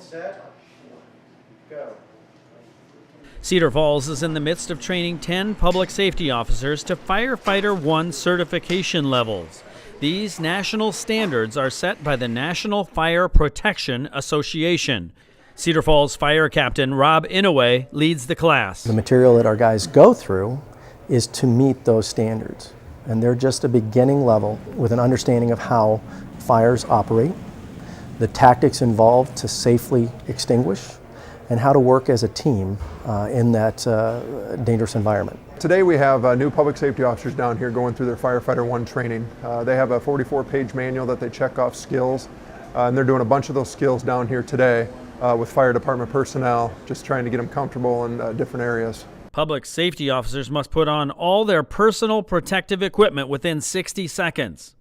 Set, go. Cedar Falls is in the midst of training 10 public safety officers to Firefighter 1 certification levels. These national standards are set by the National Fire Protection Association. Cedar Falls Fire Captain Rob Inouye leads the class. The material that our guys go through is to meet those standards, and they're just a beginning level with an understanding of how fires operate, the tactics involved to safely extinguish, and how to work as a team in that dangerous environment. Today we have new public safety officers down here going through their Firefighter 1 training. They have a 44-page manual that they check off skills, and they're doing a bunch of those skills down here today with fire department personnel, just trying to get them comfortable in different areas. Public safety officers must put on all their personal protective equipment within 60 seconds.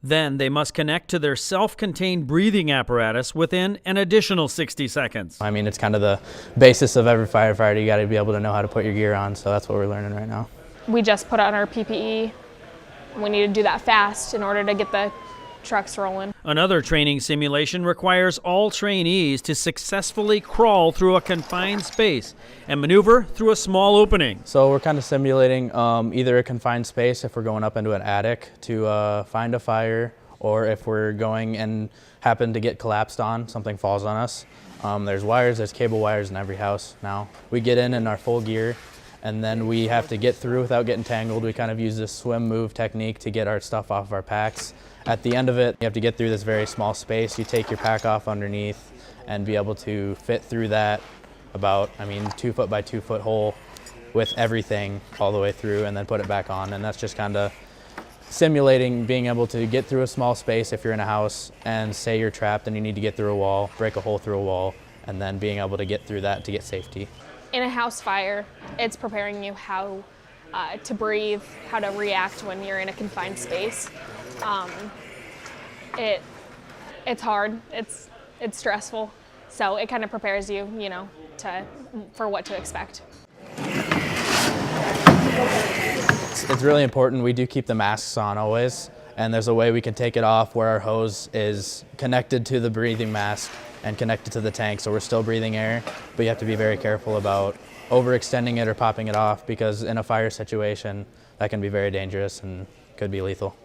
Then they must connect to their self-contained breathing apparatus within an additional 60 seconds. I mean, it's kind of the basis of every firefighter. You got to be able to know how to put your gear on, so that's what we're learning right now. We just put on our PPE. We need to do that fast in order to get the trucks rolling. Another training simulation requires all trainees to successfully crawl through a confined space and maneuver through a small opening. So we're kind of simulating either a confined space if we're going up into an attic to find a fire, or if we're going and happen to get collapsed on, something falls on us. There's wires, there's cable wires in every house now. We get in our full gear, and then we have to get through without getting tangled. We kind of use this swim move technique to get our stuff off of our packs. At the end of it, you have to get through this very small space. You take your pack off underneath and be able to fit through that about, 2 foot by 2 foot hole with everything all the way through, and then put it back on. And that's just kind of simulating being able to get through a small space if you're in a house, and say you're trapped and you need to get through a wall, break a hole through a wall, and then being able to get through that to get safety. In a house fire, it's preparing you how to breathe, how to react when you're in a confined space. It's hard, it's stressful, so it kind of prepares you, for what to expect. It's really important. We do keep the masks on always, and there's a way we can take it off where our hose is connected to the breathing mask and connected to the tank, so we're still breathing air, but you have to be very careful about overextending it or popping it off, because in a fire situation that can be very dangerous and could be lethal.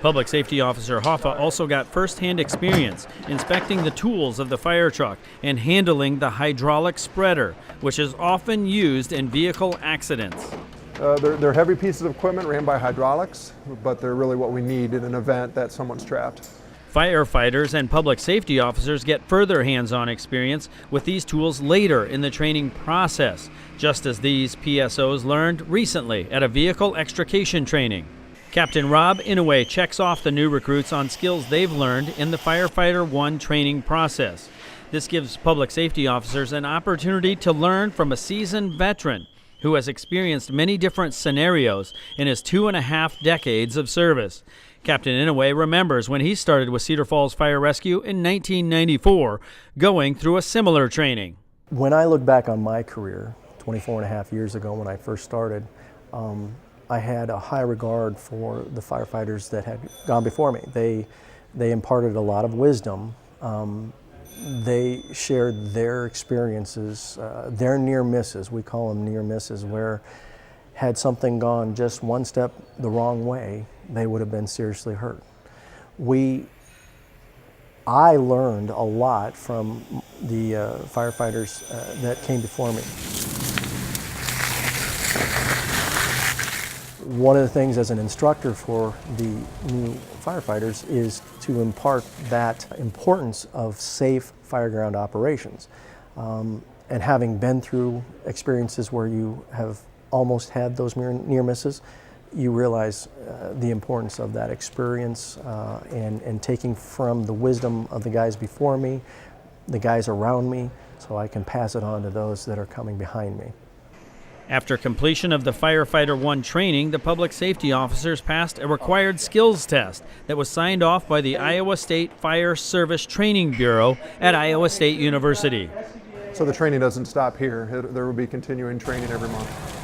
Public Safety Officer Hoffa also got first-hand experience inspecting the tools of the fire truck and handling the hydraulic spreader, which is often used in vehicle accidents. They're heavy pieces of equipment ran by hydraulics, but they're really what we need in an event that someone's trapped. Firefighters and public safety officers get further hands-on experience with these tools later in the training process, just as these PSOs learned recently at a vehicle extrication training. Captain Rob Inouye checks off the new recruits on skills they've learned in the Firefighter 1 training process. This gives public safety officers an opportunity to learn from a seasoned veteran who has experienced many different scenarios in his 2.5 decades of service. Captain Inouye remembers when he started with Cedar Falls Fire Rescue in 1994, going through a similar training. When I look back on my career, 24.5 years ago when I first started, I had a high regard for the firefighters that had gone before me. They imparted a lot of wisdom. They shared their experiences, their near misses, we call them near misses, where had something gone just one step the wrong way, they would have been seriously hurt. I learned a lot from the firefighters that came before me. One of the things as an instructor for the new firefighters is to impart that importance of safe fireground operations. And having been through experiences where you have almost had those near misses, you realize the importance of that experience and taking from the wisdom of the guys before me, the guys around me, so I can pass it on to those that are coming behind me. After completion of the Firefighter 1 training, the public safety officers passed a required skills test that was signed off by the Iowa State Fire Service Training Bureau at Iowa State University. So the training doesn't stop here. There will be continuing training every month.